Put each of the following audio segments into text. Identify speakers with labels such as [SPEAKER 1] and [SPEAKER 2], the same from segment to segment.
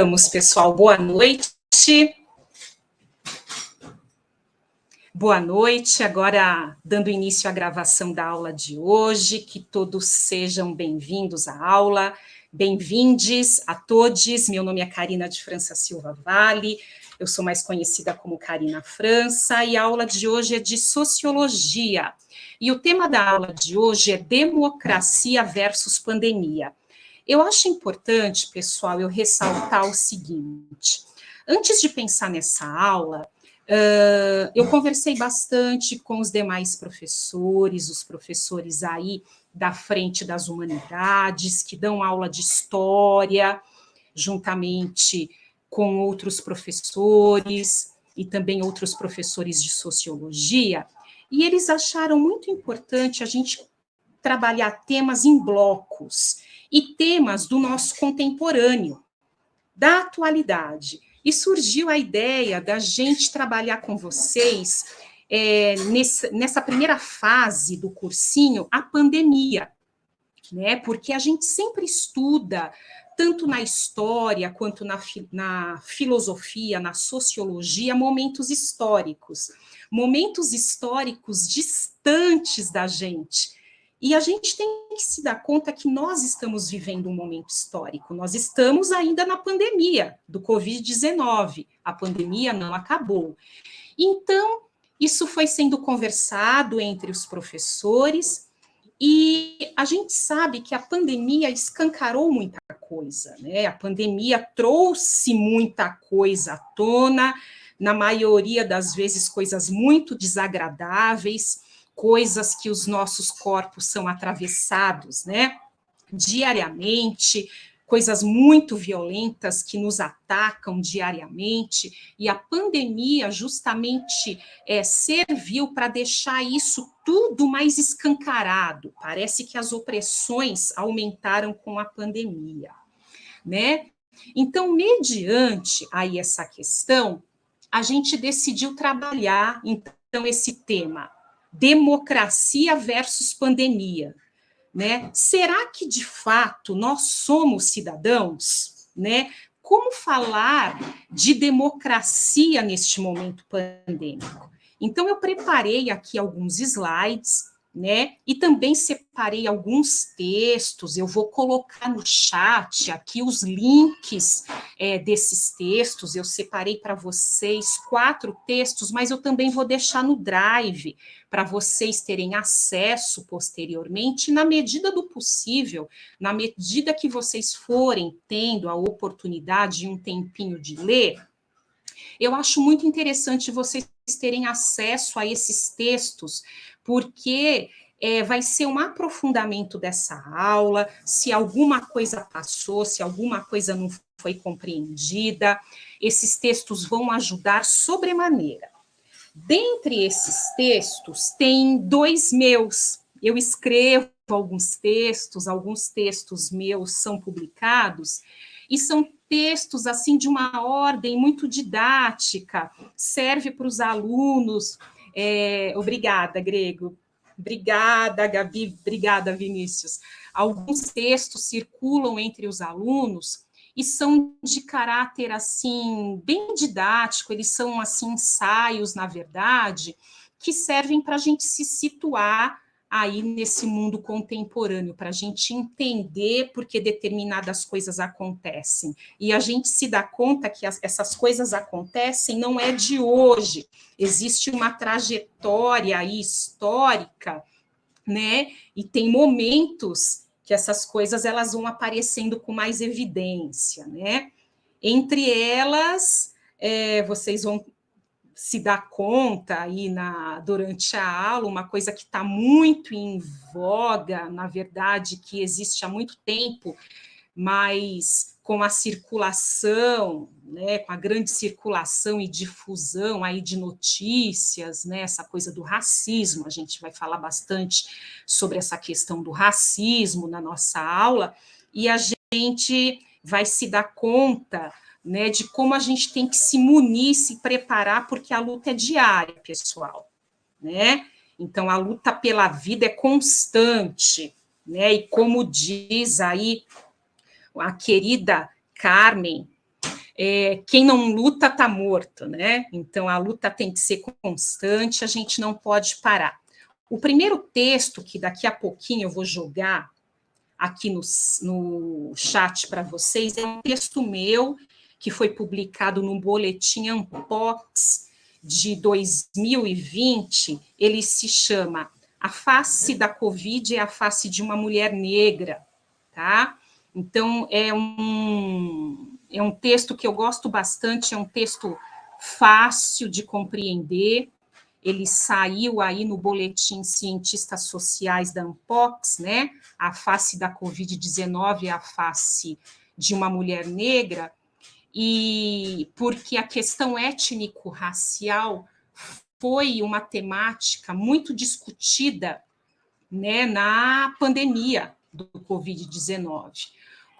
[SPEAKER 1] Vamos, pessoal, boa noite. Boa noite, agora dando início à gravação da aula de hoje, que todos sejam bem-vindos à aula, bem-vindes a todos. Meu nome é Karina de França Silva Vale, eu sou mais conhecida como Karina França, e a aula de hoje é de Sociologia. E o tema da aula de hoje é Democracia versus Pandemia. Eu acho importante, pessoal, eu ressaltar o seguinte: antes de pensar nessa aula, eu conversei bastante com os demais professores, os professores aí da frente das humanidades, que dão aula de história, juntamente com outros professores e também outros professores de sociologia, e eles acharam muito importante a gente trabalhar temas em blocos e temas do nosso contemporâneo, da atualidade. E surgiu a ideia da gente trabalhar com vocês, nessa primeira fase do cursinho, a pandemia, né? Porque a gente sempre estuda, tanto na história quanto na filosofia, na sociologia, momentos históricos distantes da gente. E a gente tem que se dar conta que nós estamos vivendo um momento histórico, nós estamos ainda na pandemia do Covid-19, a pandemia não acabou. Então, isso foi sendo conversado entre os professores, e a gente sabe que a pandemia escancarou muita coisa, né? A pandemia trouxe muita coisa à tona, na maioria das vezes coisas muito desagradáveis, coisas que os nossos corpos são atravessados, né, diariamente, coisas muito violentas que nos atacam diariamente, e a pandemia justamente serviu para deixar isso tudo mais escancarado. Parece que as opressões aumentaram com a pandemia, né? Então, mediante aí essa questão, a gente decidiu trabalhar, então, esse tema, democracia versus pandemia, né? Será que, de fato, nós somos cidadãos, né? Como falar de democracia neste momento pandêmico? Então, eu preparei aqui alguns slides, né? E também separei alguns textos. Eu vou colocar no chat aqui os links desses textos. Eu separei para vocês 4 textos, mas eu também vou deixar no Drive para vocês terem acesso posteriormente, na medida do possível, na medida que vocês forem tendo a oportunidade e um tempinho de ler. Eu acho muito interessante vocês terem acesso a esses textos, porque vai ser um aprofundamento dessa aula, se alguma coisa passou, se alguma coisa não foi compreendida, esses textos vão ajudar sobremaneira. Dentre esses textos, tem 2 meus. Eu escrevo alguns textos meus são publicados, e são textos assim de uma ordem muito didática, serve para os alunos. Obrigada, Grego. Obrigada, Gabi. Obrigada, Vinícius. Alguns textos circulam entre os alunos e são de caráter, assim, bem didático, eles são, assim, ensaios, na verdade, que servem para a gente se situar aí nesse mundo contemporâneo, para a gente entender por que determinadas coisas acontecem. E a gente se dá conta que essas coisas acontecem não é de hoje, existe uma trajetória aí histórica, né? E tem momentos que essas coisas elas vão aparecendo com mais evidência, né? Entre elas, vocês vão se dar conta aí durante a aula, uma coisa que está muito em voga, na verdade, que existe há muito tempo, mas com a circulação, né, com a grande circulação e difusão aí de notícias, né, essa coisa do racismo, a gente vai falar bastante sobre essa questão do racismo na nossa aula, e a gente vai se dar conta, né, de como a gente tem que se munir, se preparar, porque a luta é diária, pessoal, né? Então, a luta pela vida é constante, né? E como diz aí a querida Carmen, quem não luta está morto, né? Então, a luta tem que ser constante, a gente não pode parar. O primeiro texto, que daqui a pouquinho eu vou jogar aqui no chat para vocês, é um texto meu, que foi publicado no Boletim Unpox de 2020, ele se chama A Face da Covid é a Face de uma Mulher Negra, tá? Então, é um texto que eu gosto bastante, é um texto fácil de compreender, ele saiu aí no Boletim Cientistas Sociais da Unpox, né? A face da Covid-19 é a face de uma mulher negra, e porque a questão étnico-racial foi uma temática muito discutida, né, na pandemia do Covid-19.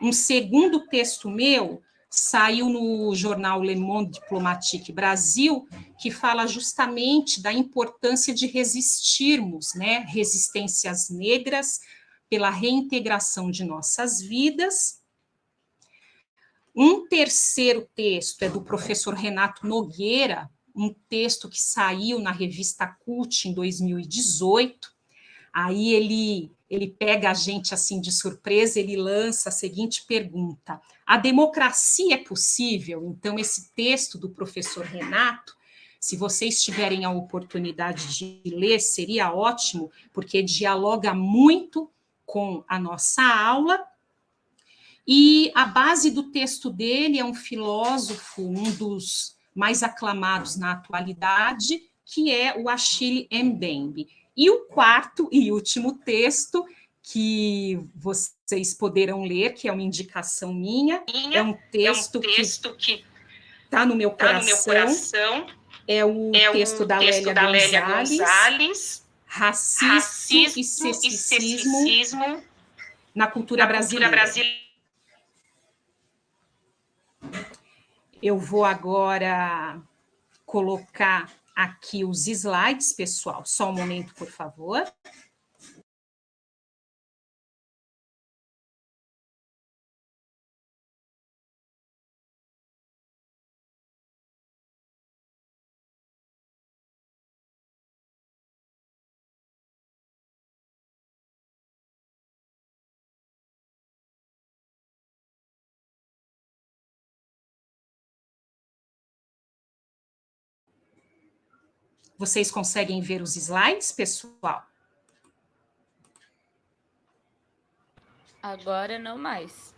[SPEAKER 1] Um segundo texto meu saiu no jornal Le Monde Diplomatique Brasil, que fala justamente da importância de resistirmos, né, resistências negras pela reintegração de nossas vidas. Um terceiro texto é do professor Renato Nogueira, um texto que saiu na revista Cult em 2018. Aí ele pega a gente assim de surpresa, ele lança a seguinte pergunta: a democracia é possível? Então, esse texto do professor Renato, se vocês tiverem a oportunidade de ler, seria ótimo, porque dialoga muito com a nossa aula. E a base do texto dele é um filósofo, um dos mais aclamados na atualidade, que é o Achille Mbembe. E o quarto e último texto que vocês poderão ler, que é uma indicação minha, é um texto que está no meu coração, é o texto da Lélia Gonzalez, Racismo e Ceticismo na Cultura Brasileira. Eu vou agora colocar aqui os slides, pessoal. Só um momento, por favor. Vocês conseguem ver os slides, pessoal?
[SPEAKER 2] Agora não mais.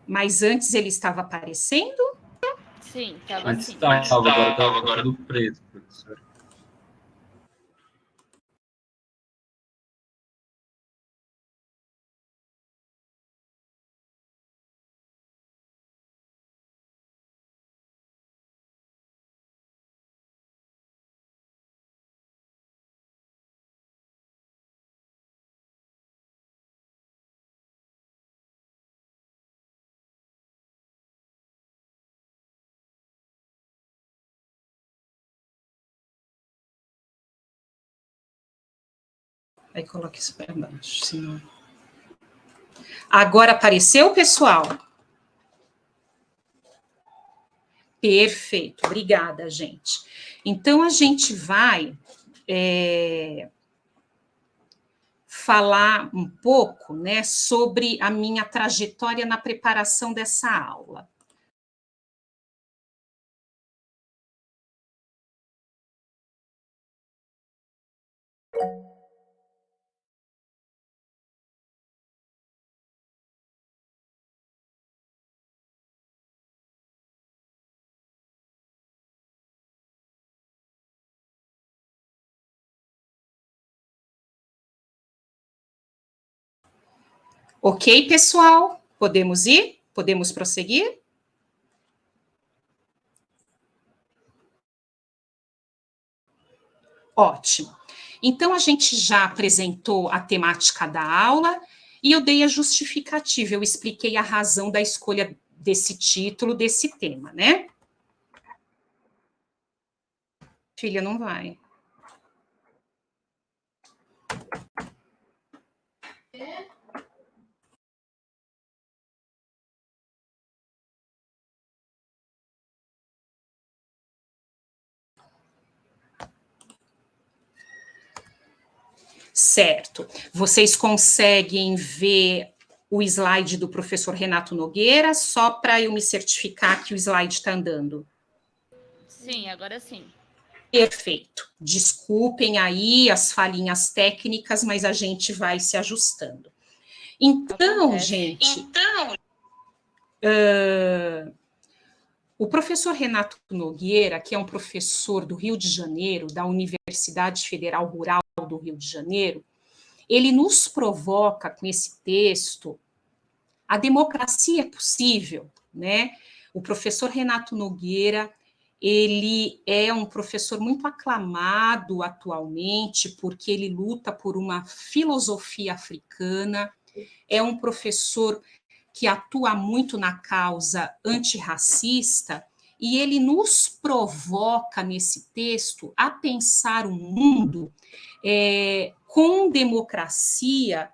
[SPEAKER 1] Mas antes ele estava aparecendo?
[SPEAKER 2] Sim, estava
[SPEAKER 3] Antes
[SPEAKER 2] assim.
[SPEAKER 3] estava, agora está tudo preto, professor.
[SPEAKER 1] Aí coloque isso para baixo, senão... Agora apareceu, pessoal? Perfeito, obrigada, gente. Então, a gente vai falar um pouco, né, sobre a minha trajetória na preparação dessa aula. Ok, pessoal? Podemos ir? Podemos prosseguir? Ótimo. Então, a gente já apresentou a temática da aula e eu dei a justificativa, eu expliquei a razão da escolha desse título, desse tema, né? Filha, não vai. Certo. Vocês conseguem ver o slide do professor Renato Nogueira, só para eu me certificar que o slide está andando?
[SPEAKER 2] Sim, agora sim.
[SPEAKER 1] Perfeito. Desculpem aí as falhinhas técnicas, mas a gente vai se ajustando. Então,
[SPEAKER 2] Acontece.
[SPEAKER 1] gente, o professor Renato Nogueira, que é um professor do Rio de Janeiro, da Universidade Federal Rural do Rio de Janeiro, ele nos provoca com esse texto: a democracia é possível, né? O professor Renato Nogueira, ele é um professor muito aclamado atualmente, porque ele luta por uma filosofia africana, é um professor que atua muito na causa antirracista, e ele nos provoca nesse texto a pensar um mundo com democracia,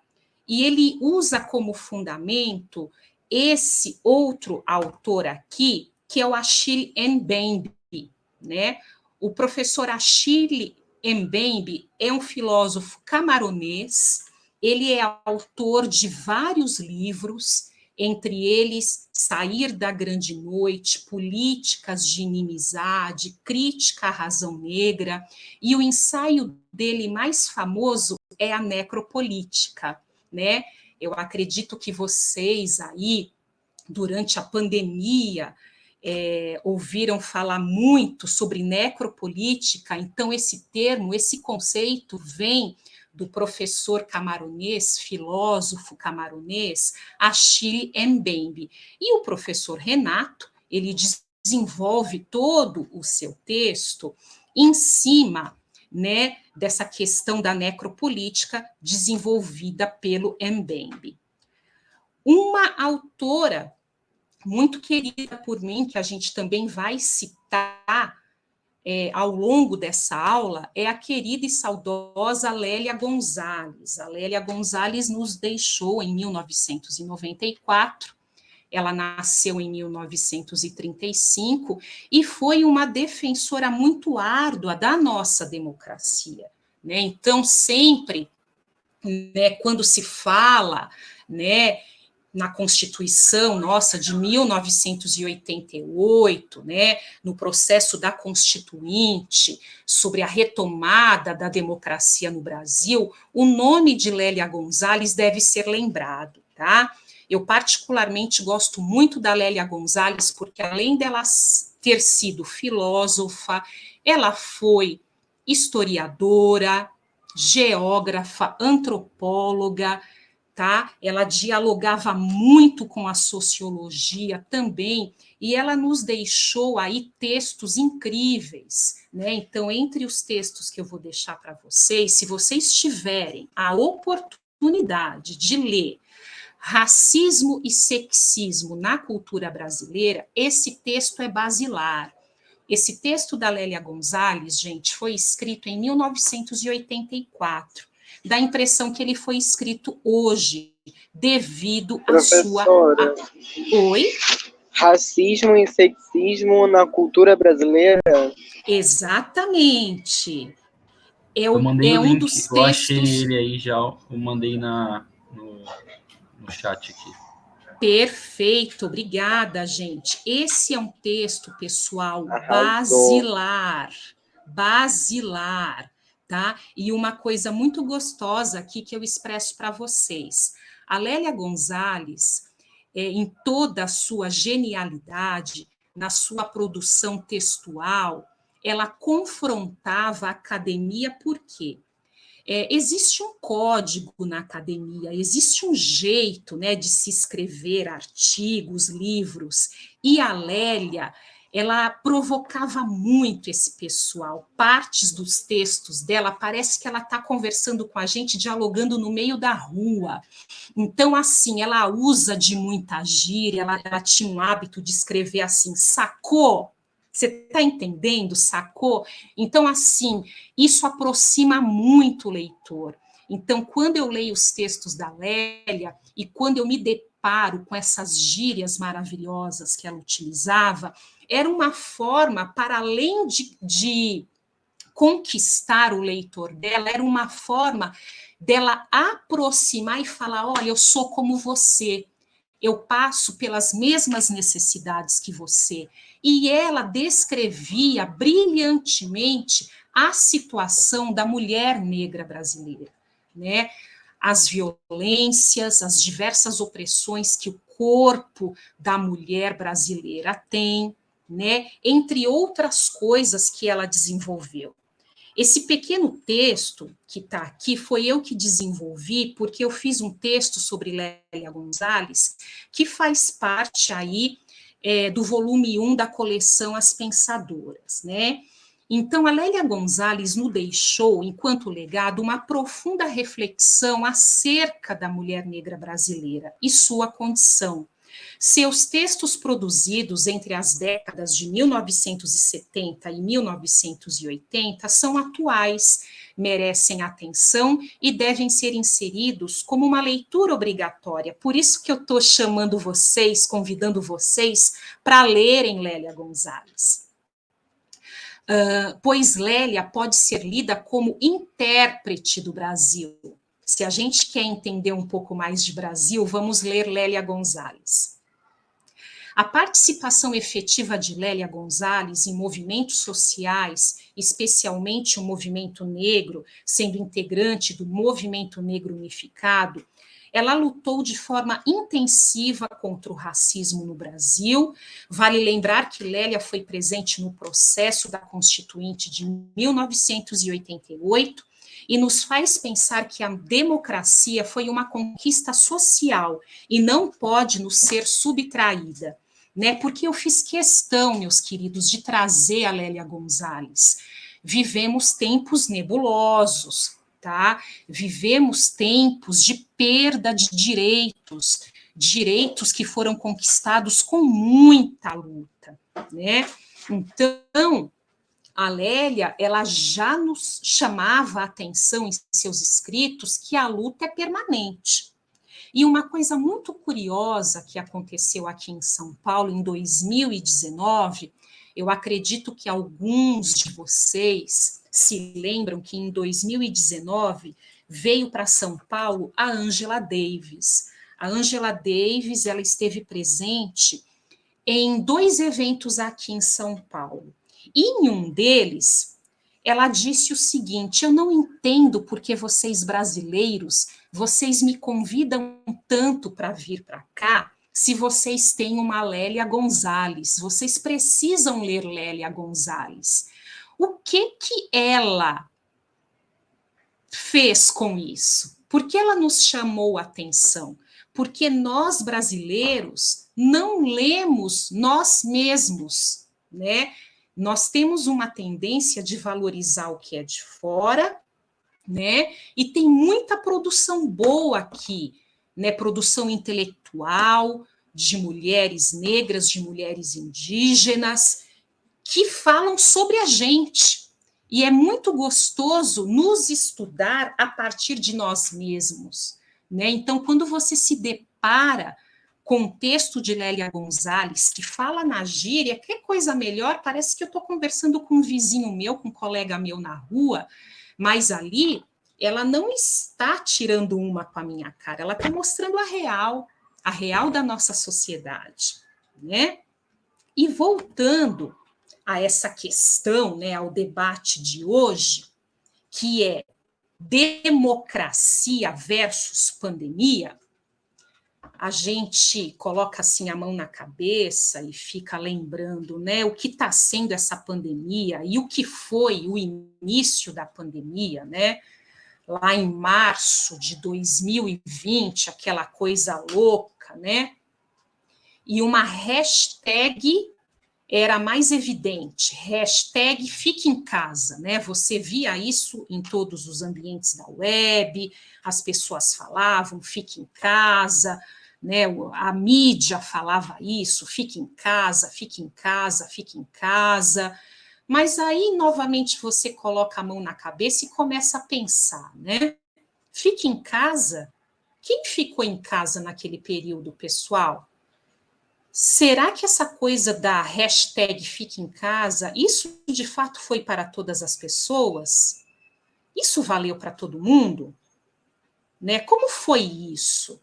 [SPEAKER 1] e ele usa como fundamento esse outro autor aqui, que é o Achille Mbembe, né? O professor Achille Mbembe é um filósofo camaronês, ele é autor de vários livros, entre eles Sair da Grande Noite, Políticas de Inimizade, Crítica à Razão Negra, e o ensaio dele mais famoso é a Necropolítica, né? Eu acredito que vocês aí, durante a pandemia, ouviram falar muito sobre necropolítica, então esse termo, esse conceito vem do professor camaronês, filósofo camaronês, Achille Mbembe. E o professor Renato, ele desenvolve todo o seu texto em cima, né, dessa questão da necropolítica desenvolvida pelo Mbembe. Uma autora muito querida por mim, que a gente também vai citar ao longo dessa aula, é a querida e saudosa Lélia Gonzalez. A Lélia Gonzalez nos deixou em 1994, ela nasceu em 1935 e foi uma defensora muito árdua da nossa democracia, né? Então, sempre, né, quando se fala, né, na Constituição nossa de 1988, né, no processo da Constituinte, sobre a retomada da democracia no Brasil, o nome de Lélia Gonzalez deve ser lembrado, tá? Eu particularmente gosto muito da Lélia Gonzalez, porque além dela ter sido filósofa, ela foi historiadora, geógrafa, antropóloga, tá? Ela dialogava muito com a sociologia também, e ela nos deixou aí textos incríveis, né? Então, entre os textos que eu vou deixar para vocês, se vocês tiverem a oportunidade de ler Racismo e Sexismo na Cultura Brasileira, esse texto é basilar. Esse texto da Lélia Gonzalez, gente, foi escrito em 1984. Dá a impressão que ele foi escrito hoje, devido à sua... Oi?
[SPEAKER 4] Racismo e sexismo na cultura brasileira?
[SPEAKER 1] Exatamente.
[SPEAKER 3] Eu mandei o
[SPEAKER 1] um
[SPEAKER 3] link,
[SPEAKER 1] dos textos...
[SPEAKER 3] eu achei ele aí já, eu mandei no chat aqui.
[SPEAKER 1] Perfeito, obrigada, gente. Esse é um texto, pessoal,
[SPEAKER 4] Arrasou.
[SPEAKER 1] basilar, tá? E uma coisa muito gostosa aqui que eu expresso para vocês. A Lélia Gonzalez, em toda a sua genialidade, na sua produção textual, ela confrontava a academia, por quê? Existe um código na academia, existe um jeito, né, de se escrever artigos, livros, e a Lélia, ela provocava muito esse pessoal. Partes dos textos dela, parece que ela está conversando com a gente, dialogando no meio da rua. Então, assim, ela usa de muita gíria, ela tinha um hábito de escrever assim, sacou? Você está entendendo? Sacou? Então, assim, isso aproxima muito o leitor. Então, quando eu leio os textos da Lélia e quando eu me deparo com essas gírias maravilhosas que ela utilizava, era uma forma, para além de conquistar o leitor dela, era uma forma dela aproximar e falar, olha, eu sou como você, eu passo pelas mesmas necessidades que você. E ela descrevia brilhantemente a situação da mulher negra brasileira, né? As violências, as diversas opressões que o corpo da mulher brasileira tem, né? Entre outras coisas que ela desenvolveu. Esse pequeno texto que está aqui foi eu que desenvolvi, porque eu fiz um texto sobre Lélia Gonzalez, que faz parte aí do volume 1 da coleção As Pensadoras, né? Então, a Lélia Gonzalez nos deixou, enquanto legado, uma profunda reflexão acerca da mulher negra brasileira e sua condição. Seus textos produzidos entre as décadas de 1970 e 1980 são atuais, merecem atenção e devem ser inseridos como uma leitura obrigatória. Por isso que eu estou chamando vocês, convidando vocês para lerem Lélia Gonzalez. Pois Lélia pode ser lida como intérprete do Brasil. Se a gente quer entender um pouco mais de Brasil, vamos ler Lélia Gonzalez. A participação efetiva de Lélia Gonzalez em movimentos sociais, especialmente o movimento negro, sendo integrante do Movimento Negro Unificado, ela lutou de forma intensiva contra o racismo no Brasil. Vale lembrar que Lélia foi presente no processo da Constituinte de 1988 e nos faz pensar que a democracia foi uma conquista social e não pode nos ser subtraída, né? Porque eu fiz questão, meus queridos, de trazer a Lélia Gonzalez. Vivemos tempos nebulosos, tá? Vivemos tempos de perda de direitos que foram conquistados com muita luta, né? Então, a Lélia, ela já nos chamava a atenção em seus escritos que a luta é permanente. E uma coisa muito curiosa que aconteceu aqui em São Paulo em 2019, eu acredito que alguns de vocês se lembram que em 2019 veio para São Paulo a Angela Davis. A Angela Davis, ela esteve presente em 2 eventos aqui em São Paulo. E em um deles, ela disse o seguinte: eu não entendo porque vocês brasileiros, vocês me convidam tanto para vir para cá, se vocês têm uma Lélia Gonzalez, vocês precisam ler Lélia Gonzalez. O que ela fez com isso? Por que ela nos chamou a atenção? Porque nós brasileiros não lemos nós mesmos, né? Nós temos uma tendência de valorizar o que é de fora, né? E tem muita produção boa aqui, né? Produção intelectual de mulheres negras, de mulheres indígenas, que falam sobre a gente. E é muito gostoso nos estudar a partir de nós mesmos, né? Então, quando você se depara com o texto de Lélia Gonzalez, que fala na gíria, que coisa melhor, parece que eu estou conversando com um vizinho meu, com um colega meu na rua, mas ali ela não está tirando uma com a minha cara, ela está mostrando a real da nossa sociedade, né? E voltando a essa questão, né, ao debate de hoje, que é democracia versus pandemia, a gente coloca assim a mão na cabeça e fica lembrando, né, o que está sendo essa pandemia e o que foi o início da pandemia, né? Lá em março de 2020, aquela coisa louca, né? E uma hashtag era mais evidente, hashtag fique em casa, né? Você via isso em todos os ambientes da web, as pessoas falavam, fique em casa, né? A mídia falava isso, fique em casa, fique em casa, fique em casa. Mas aí, novamente, você coloca a mão na cabeça e começa a pensar, né? Fique em casa? Quem ficou em casa naquele período, pessoal? Será que essa coisa da hashtag fique em casa, isso de fato foi para todas as pessoas? Isso valeu para todo mundo? né? Como foi isso?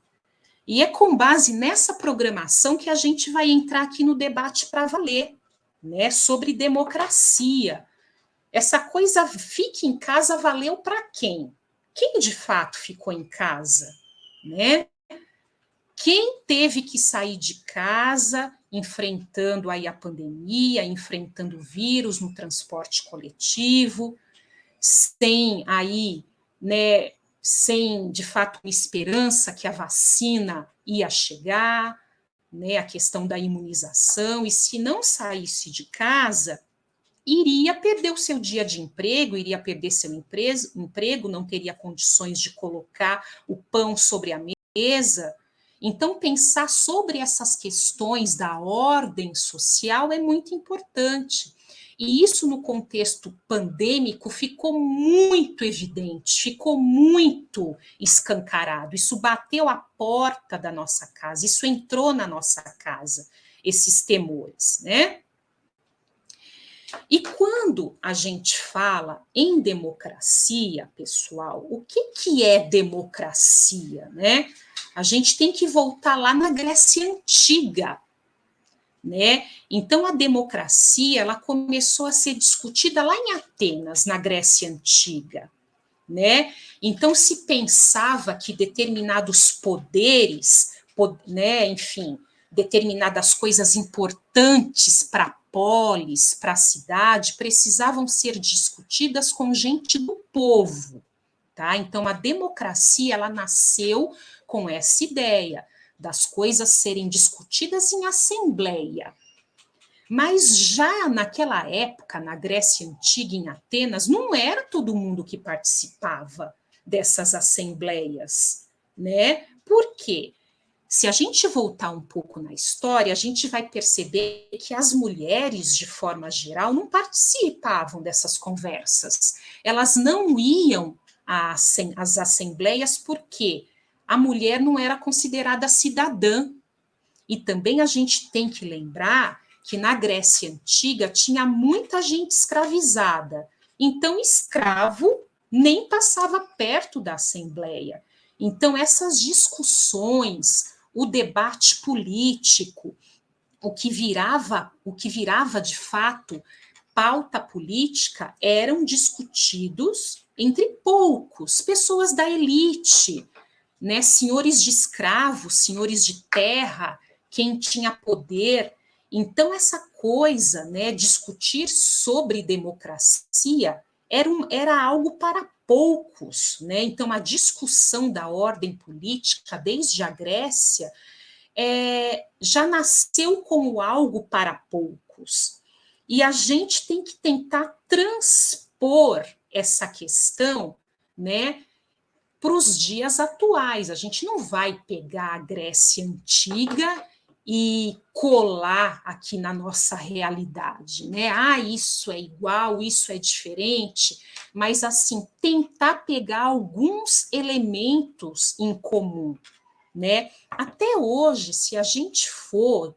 [SPEAKER 1] E é com base nessa programação que a gente vai entrar aqui no debate para valer, né? Sobre democracia. Essa coisa fique em casa valeu para quem? Quem de fato ficou em casa, né? Quem teve que sair de casa enfrentando aí a pandemia, enfrentando o vírus no transporte coletivo, sem aí, né, sem de fato uma esperança que a vacina ia chegar, né, a questão da imunização, e se não saísse de casa, iria perder o seu dia de emprego, iria perder seu emprego, não teria condições de colocar o pão sobre a mesa. Então, pensar sobre essas questões da ordem social é muito importante. E isso, no contexto pandêmico, ficou muito evidente, ficou muito escancarado. Isso bateu a porta da nossa casa, isso entrou na nossa casa, esses temores, né? E quando a gente fala em democracia, pessoal, o que é democracia, né? A gente tem que voltar lá na Grécia Antiga, né? Então, a democracia, ela começou a ser discutida lá em Atenas, na Grécia Antiga, né? Então, se pensava que determinados poderes, né, enfim, determinadas coisas importantes para a polis, para a cidade, precisavam ser discutidas com gente do povo, tá? Então, a democracia, ela nasceu com essa ideia das coisas serem discutidas em assembleia. Mas já naquela época, na Grécia Antiga, em Atenas, não era todo mundo que participava dessas assembleias, né? Por quê? Se a gente voltar um pouco na história, a gente vai perceber que as mulheres, de forma geral, não participavam dessas conversas. Elas não iam às assembleias porque a mulher não era considerada cidadã. E também a gente tem que lembrar que na Grécia Antiga tinha muita gente escravizada. Então, escravo nem passava perto da assembleia. Então, essas discussões, o debate político, o que virava de fato pauta política, eram discutidos entre poucos, pessoas da elite, né, senhores de escravos, senhores de terra, quem tinha poder. Então, essa coisa, né, discutir sobre democracia era algo para poucos, né? Então, a discussão da ordem política, desde a Grécia, já nasceu como algo para poucos. E a gente tem que tentar transpor essa questão, né, para os dias atuais. A gente não vai pegar a Grécia Antiga e colar aqui na nossa realidade, né? Ah, isso é igual, isso é diferente, mas assim, tentar pegar alguns elementos em comum, né? Até hoje, se a gente for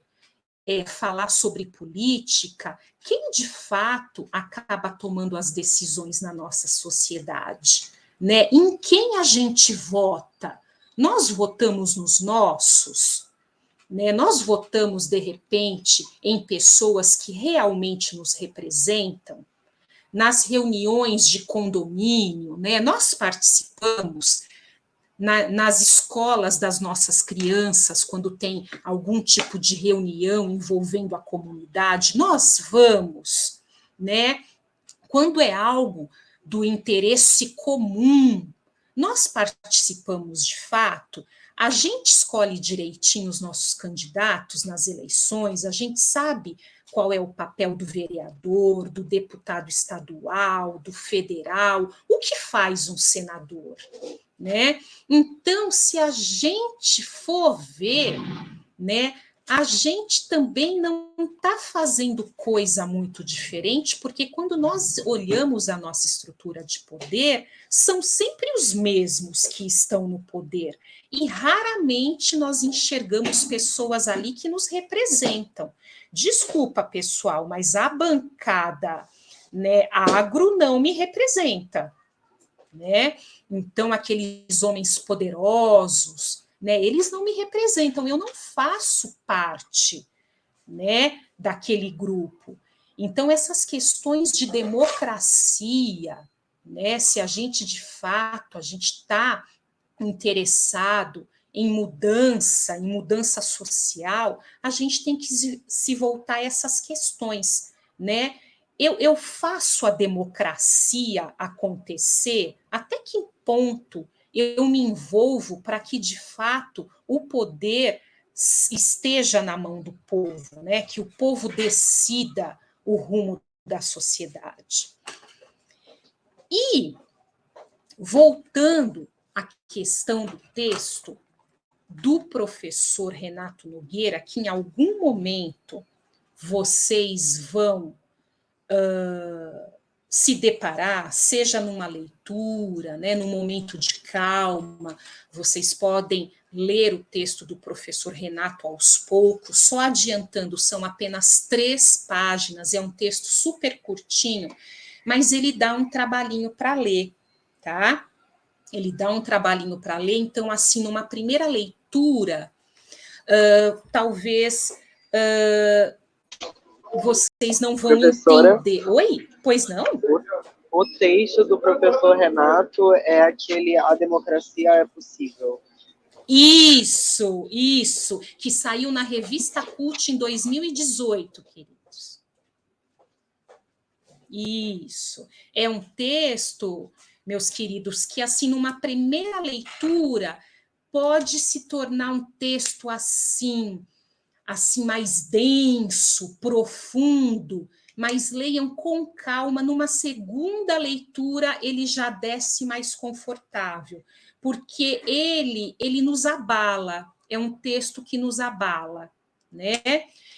[SPEAKER 1] falar sobre política, quem de fato acaba tomando as decisões na nossa sociedade, né? Em quem a gente vota? Nós votamos nos nossos, né? Nós votamos, de repente, em pessoas que realmente nos representam. Nas reuniões de condomínio, né? Nós participamos nas escolas das nossas crianças, quando tem algum tipo de reunião envolvendo a comunidade, nós vamos, né? Quando é algo do interesse comum, nós participamos de fato, a gente escolhe direitinho os nossos candidatos nas eleições, a gente sabe qual é o papel do vereador, do deputado estadual, do federal, o que faz um senador, né? Então, se a gente for ver, né, a gente também não está fazendo coisa muito diferente, porque quando nós olhamos a nossa estrutura de poder, são sempre os mesmos que estão no poder, e raramente nós enxergamos pessoas ali que nos representam. Desculpa, pessoal, mas a bancada, né, agro não me representa. né? Então, aqueles homens poderosos, né? Eles não me representam, eu não faço parte, né, daquele grupo. Então, essas questões de democracia, né, se a gente, de fato, a gente está interessado em mudança social, a gente tem que se voltar a essas questões, né? Eu faço a democracia acontecer? Até que ponto eu me envolvo para que, de fato, o poder esteja na mão do povo, né? Que o povo decida o rumo da sociedade. E, voltando à questão do texto do professor Renato Nogueira, que em algum momento vocês vão se deparar, seja numa leitura, né, num momento de calma, vocês podem ler o texto do professor Renato aos poucos, só adiantando, são apenas 3 páginas, é um texto super curtinho, mas ele dá um trabalhinho para ler, tá? Ele dá um trabalhinho para ler, então, assim, numa primeira leitura, talvez vocês não vão
[SPEAKER 4] Professora,
[SPEAKER 1] entender. Oi? Pois não?
[SPEAKER 4] o texto do professor Renato é aquele A Democracia é Possível.
[SPEAKER 1] Isso, que saiu na revista Cult em 2018, queridos. Isso. É um texto, meus queridos, que, assim, numa primeira leitura, pode se tornar um texto assim mais denso, profundo, mas leiam com calma, numa segunda leitura ele já desce mais confortável, porque ele nos abala, é um texto que nos abala, né?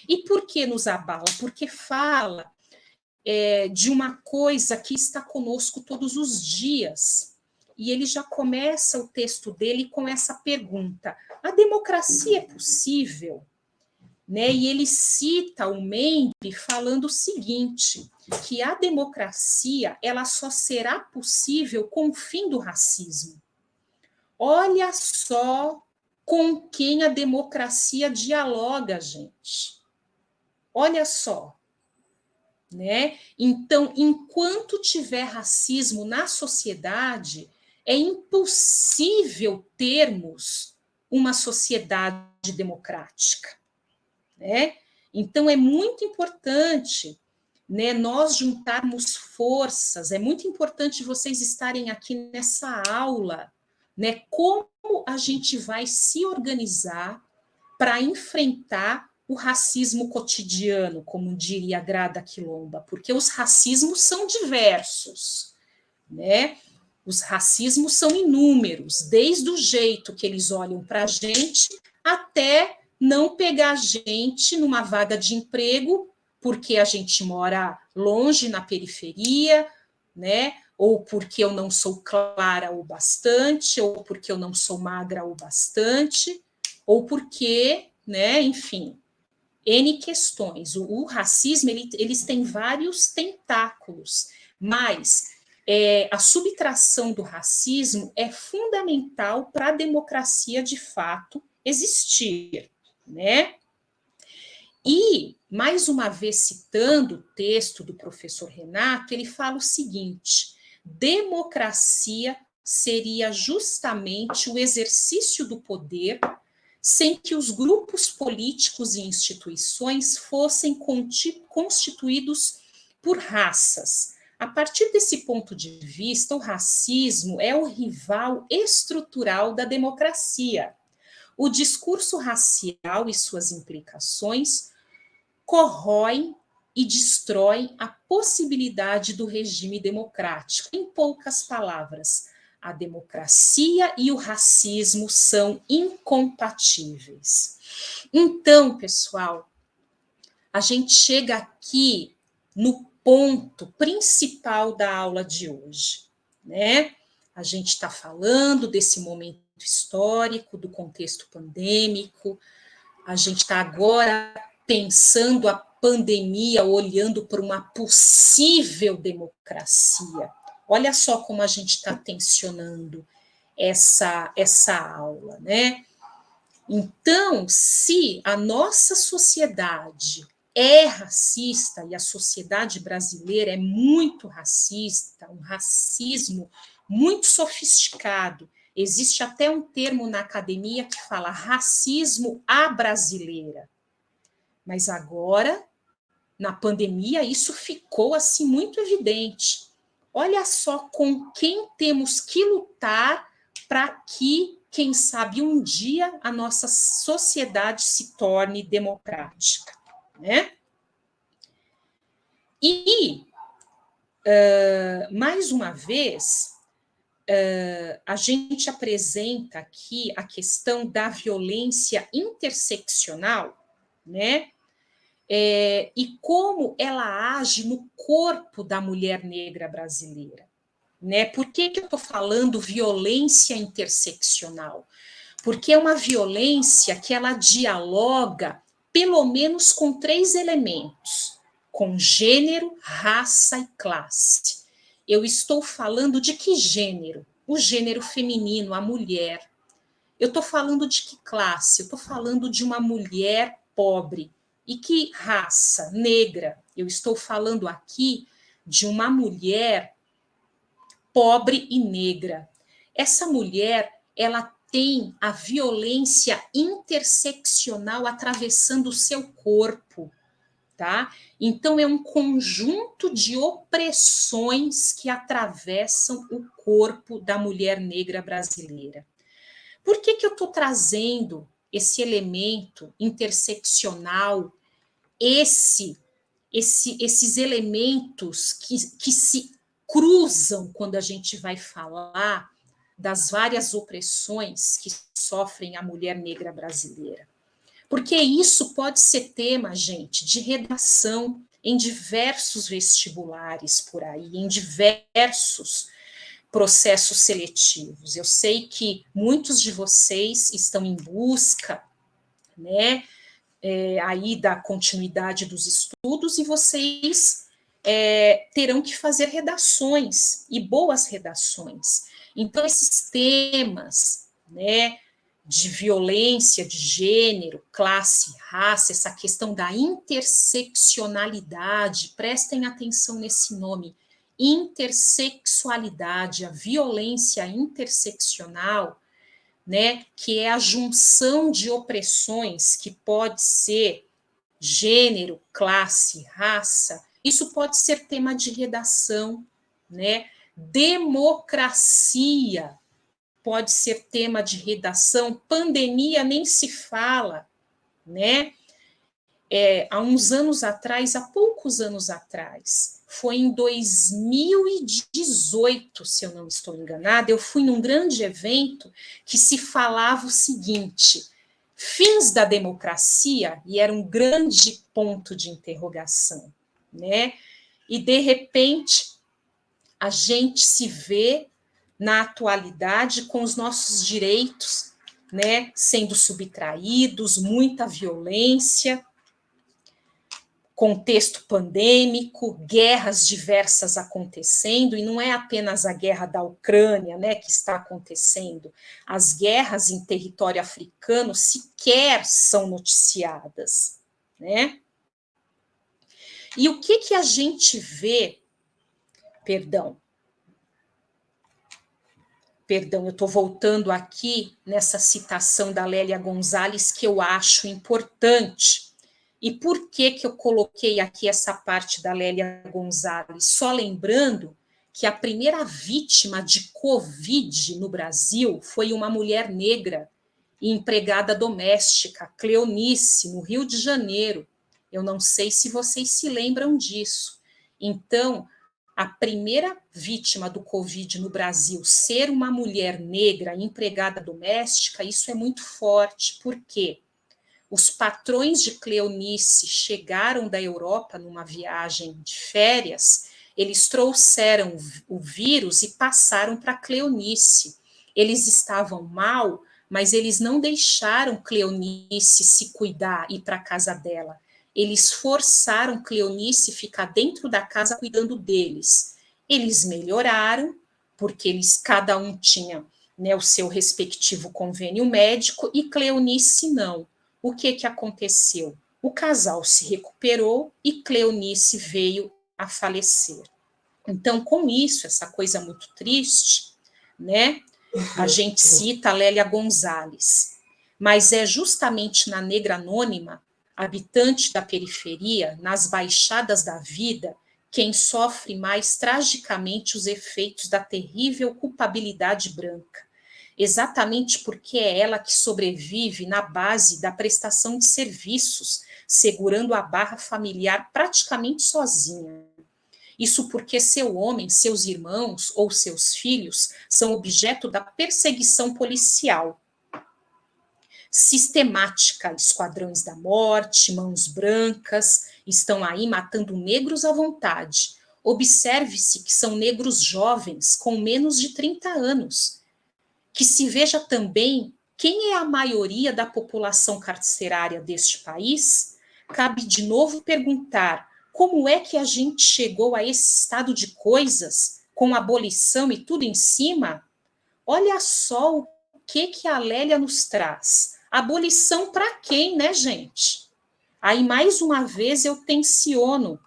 [SPEAKER 1] E por que nos abala? Porque fala de uma coisa que está conosco todos os dias. E ele já começa o texto dele com essa pergunta: a democracia é possível? Né? E ele cita o Mendes falando o seguinte, que a democracia ela só será possível com o fim do racismo. Olha só com quem a democracia dialoga, gente. Olha só. Né? Então, enquanto tiver racismo na sociedade, é impossível termos uma sociedade democrática. Né? Então, é muito importante, né, nós juntarmos forças, é muito importante vocês estarem aqui nessa aula, né, como a gente vai se organizar para enfrentar o racismo cotidiano, como diria a Grada Quilomba, porque os racismos são diversos, né? Os racismos são inúmeros, desde o jeito que eles olham para a gente até não pegar a gente numa vaga de emprego, porque a gente mora longe, na periferia, né? Ou porque eu não sou clara o bastante, ou porque eu não sou magra o bastante, ou porque, né, enfim, N questões. O racismo, eles têm vários tentáculos, mas a subtração do racismo é fundamental para a democracia, de fato, existir, né? E, mais uma vez, citando o texto do professor Renato, ele fala o seguinte: democracia seria justamente o exercício do poder sem que os grupos políticos e instituições fossem constituídos por raças. A partir desse ponto de vista, o racismo é o rival estrutural da democracia. O discurso racial e suas implicações corroem e destroem a possibilidade do regime democrático. Em poucas palavras, a democracia e o racismo são incompatíveis. Então, pessoal, a gente chega aqui no ponto principal da aula de hoje, né? A gente está falando desse momento histórico, do contexto pandêmico, a gente está agora pensando a pandemia, olhando para uma possível democracia. Olha só como a gente está tensionando essa aula, né? Então, se a nossa sociedade é racista, e a sociedade brasileira é muito racista, um racismo muito sofisticado, existe até um termo na academia que fala racismo à brasileira. Mas agora, na pandemia, isso ficou assim muito evidente. Olha só com quem temos que lutar para que, quem sabe, um dia a nossa sociedade se torne democrática, né? E, mais uma vez, a gente apresenta aqui a questão da violência interseccional, né? E como ela age no corpo da mulher negra brasileira. Né? Por que eu estou falando violência interseccional? Porque é uma violência que ela dialoga pelo menos com 3 elementos, com gênero, raça e classe. Eu estou falando de que gênero? O gênero feminino, a mulher. Eu estou falando de que classe? Eu estou falando de uma mulher pobre. E que raça? Negra. Eu estou falando aqui de uma mulher pobre e negra. Essa mulher, ela tem a violência interseccional atravessando o seu corpo, tá? Então é um conjunto de opressões que atravessam o corpo da mulher negra brasileira. Por que eu estou trazendo esse elemento interseccional, esses elementos que se cruzam quando a gente vai falar das várias opressões que sofrem a mulher negra brasileira? Porque isso pode ser tema, gente, de redação em diversos vestibulares por aí, em diversos processos seletivos. Eu sei que muitos de vocês estão em busca, né, aí da continuidade dos estudos, e vocês terão que fazer redações, e boas redações. Então, esses temas, né, de violência de gênero, classe, raça, essa questão da interseccionalidade, prestem atenção nesse nome, intersexualidade, a violência interseccional, né, que é a junção de opressões que pode ser gênero, classe, raça, isso pode ser tema de redação, né? Democracia pode ser tema de redação, pandemia nem se fala, né? Há uns anos atrás, há poucos anos atrás, foi em 2018, se eu não estou enganada, eu fui num grande evento que se falava o seguinte: fins da democracia, e era um grande ponto de interrogação, né? E, de repente, a gente se vê na atualidade com os nossos direitos, né, sendo subtraídos, muita violência, contexto pandêmico, guerras diversas acontecendo, e não é apenas a guerra da Ucrânia, né, que está acontecendo, as guerras em território africano sequer são noticiadas, né? E o que a gente vê, perdão, eu estou voltando aqui nessa citação da Lélia Gonzalez, que eu acho importante. E por que eu coloquei aqui essa parte da Lélia Gonzalez? Só lembrando que a primeira vítima de Covid no Brasil foi uma mulher negra e empregada doméstica, Cleonice, no Rio de Janeiro. Eu não sei se vocês se lembram disso. Então, a primeira vítima do Covid no Brasil ser uma mulher negra empregada doméstica, isso é muito forte. Por quê? Os patrões de Cleonice chegaram da Europa numa viagem de férias, eles trouxeram o vírus e passaram para Cleonice. Eles estavam mal, mas eles não deixaram Cleonice se cuidar e ir para a casa dela. Eles forçaram Cleonice a ficar dentro da casa cuidando deles. Eles melhoraram, porque cada um tinha, né, o seu respectivo convênio médico, e Cleonice não. O que aconteceu? O casal se recuperou e Cleonice veio a falecer. Então, com isso, essa coisa muito triste, né, a gente cita a Lélia Gonzalez, mas é justamente na Negra Anônima, habitante da periferia, nas baixadas da vida, quem sofre mais tragicamente os efeitos da terrível culpabilidade branca, exatamente porque é ela que sobrevive na base da prestação de serviços, segurando a barra familiar praticamente sozinha. Isso porque seu homem, seus irmãos ou seus filhos são objeto da perseguição policial sistemática, esquadrões da morte, mãos brancas, estão aí matando negros à vontade. Observe-se que são negros jovens, com menos de 30 anos. Que se veja também quem é a maioria da população carcerária deste país. Cabe de novo perguntar como é que a gente chegou a esse estado de coisas, com abolição e tudo em cima? Olha só o que a Lélia nos traz. Abolição para quem, né, gente? Aí, mais uma vez, eu tenciono,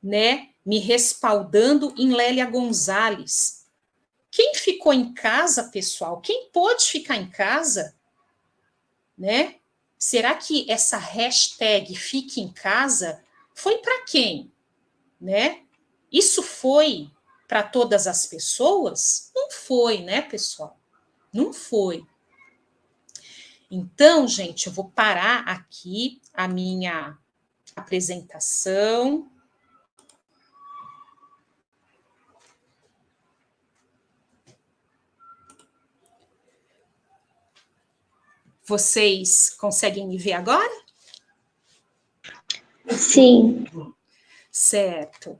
[SPEAKER 1] né, me respaldando em Lélia Gonzalez. Quem ficou em casa, pessoal? Quem pôde ficar em casa? Né? Será que essa hashtag Fique em Casa foi para quem? Né? Isso foi para todas as pessoas? Não foi, né, pessoal? Não foi. Então, gente, eu vou parar aqui a minha apresentação. Vocês conseguem me ver agora?
[SPEAKER 5] Sim.
[SPEAKER 1] Certo.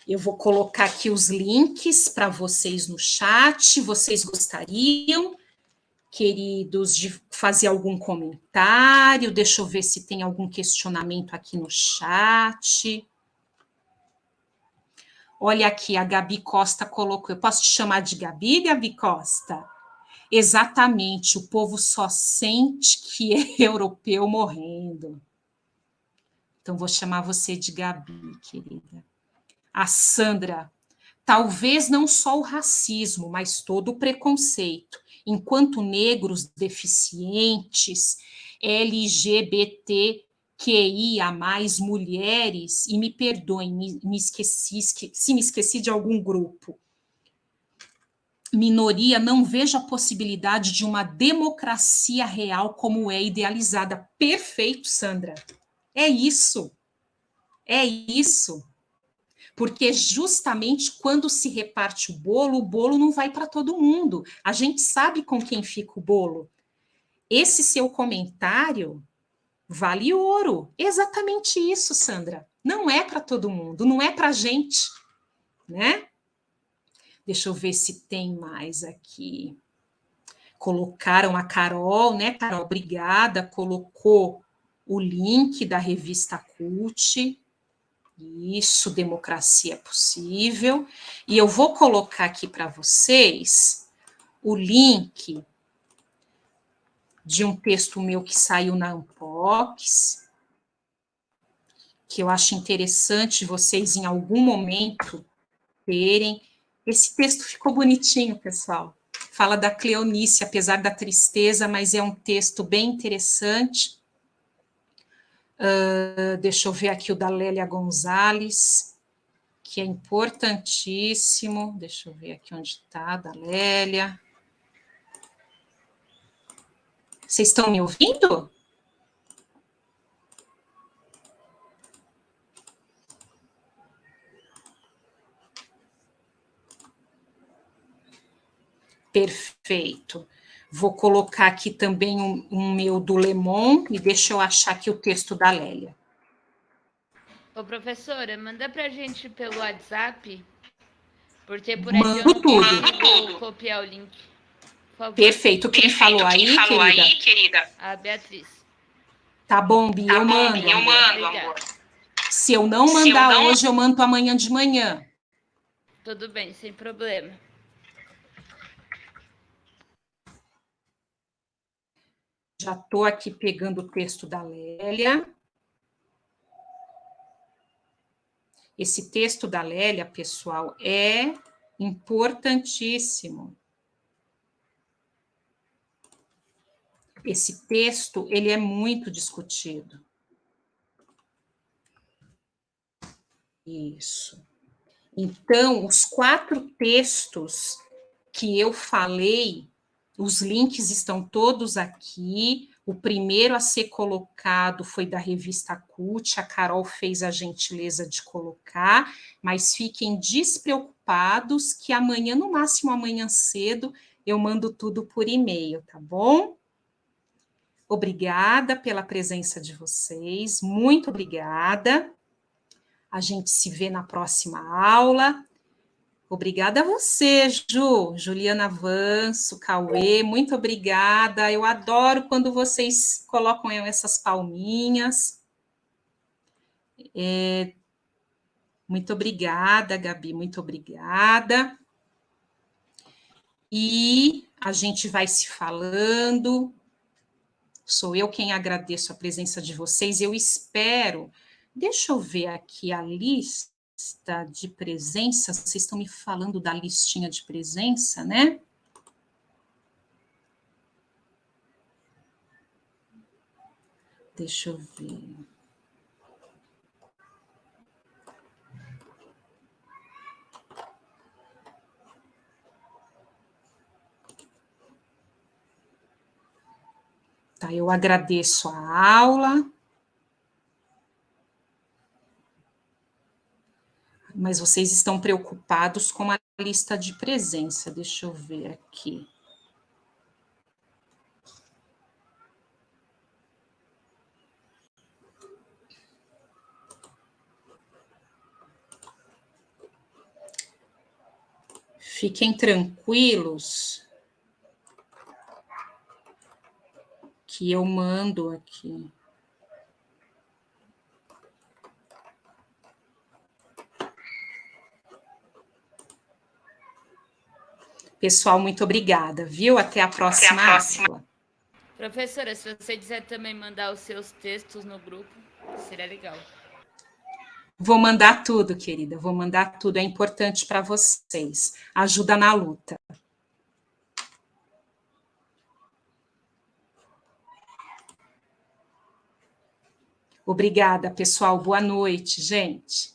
[SPEAKER 1] Eu vou colocar aqui os links para vocês no chat. Vocês gostariam, queridos, de fazer algum comentário? Deixa eu ver se tem algum questionamento aqui no chat. Olha aqui, a Gabi Costa colocou. Eu posso te chamar de Gabi, Gabi Costa? Exatamente, o povo só sente que é europeu morrendo. Então, vou chamar você de Gabi, querida. A Sandra, talvez não só o racismo, mas todo o preconceito. Enquanto negros deficientes, LGBTQIA+, mulheres, e me perdoem, se me esqueci de algum grupo, minoria, não vejo a possibilidade de uma democracia real como é idealizada. Perfeito, Sandra. É isso. É isso. Porque justamente quando se reparte o bolo não vai para todo mundo. A gente sabe com quem fica o bolo. Esse seu comentário vale ouro. Exatamente isso, Sandra. Não é para todo mundo, não é para a gente, né? Deixa eu ver se tem mais aqui. Colocaram a Carol, né? Carol, obrigada. Colocou o link da revista Cult. Isso, Democracia é Possível. E eu vou colocar aqui para vocês o link de um texto meu que saiu na Unpox, que eu acho interessante vocês em algum momento terem. Esse texto ficou bonitinho, pessoal. Fala da Cleonice, apesar da tristeza, mas é um texto bem interessante. Deixa eu ver aqui o da Lélia Gonzalez, que é importantíssimo. Deixa eu ver aqui onde está, da Lélia. Vocês estão me ouvindo? Perfeito. Vou colocar aqui também um meu do Lemon, e deixa eu achar aqui o texto da Lélia.
[SPEAKER 2] Ô, professora, manda pra gente pelo WhatsApp, porque por aqui eu
[SPEAKER 1] Mando
[SPEAKER 2] não
[SPEAKER 1] tudo.
[SPEAKER 2] consigo copiar o link. Por favor.
[SPEAKER 1] Perfeito. Quem falou aí, querida?
[SPEAKER 2] A Beatriz.
[SPEAKER 1] Tá bom, Bia, eu mando,
[SPEAKER 2] Obrigada.
[SPEAKER 1] amor. Se eu não mandar hoje, eu mando amanhã de manhã.
[SPEAKER 2] Tudo bem, sem problema.
[SPEAKER 1] Já estou aqui pegando o texto da Lélia. Esse texto da Lélia, pessoal, é importantíssimo. Esse texto, ele é muito discutido. Isso. Então, os 4 textos que eu falei, os links estão todos aqui. O primeiro a ser colocado foi da revista CUT, a Carol fez a gentileza de colocar, mas fiquem despreocupados que amanhã, no máximo amanhã cedo, eu mando tudo por e-mail, tá bom? Obrigada pela presença de vocês, muito obrigada. A gente se vê na próxima aula. Obrigada a você, Juliana Avanço, Cauê, muito obrigada. Eu adoro quando vocês colocam essas palminhas. Muito obrigada, Gabi, muito obrigada. E a gente vai se falando. Sou eu quem agradeço a presença de vocês. Eu espero. Deixa eu ver aqui a lista de presença. Vocês estão me falando da listinha de presença, né? Deixa eu ver. Tá, eu agradeço a aula. Mas vocês estão preocupados com a lista de presença. Deixa eu ver aqui. Fiquem tranquilos que eu mando aqui. Pessoal, muito obrigada, viu? Até a próxima aula.
[SPEAKER 2] Professora, se você quiser também mandar os seus textos no grupo, seria legal.
[SPEAKER 1] Vou mandar tudo, querida, vou mandar tudo. É importante para vocês. Ajuda na luta. Obrigada, pessoal. Boa noite, gente.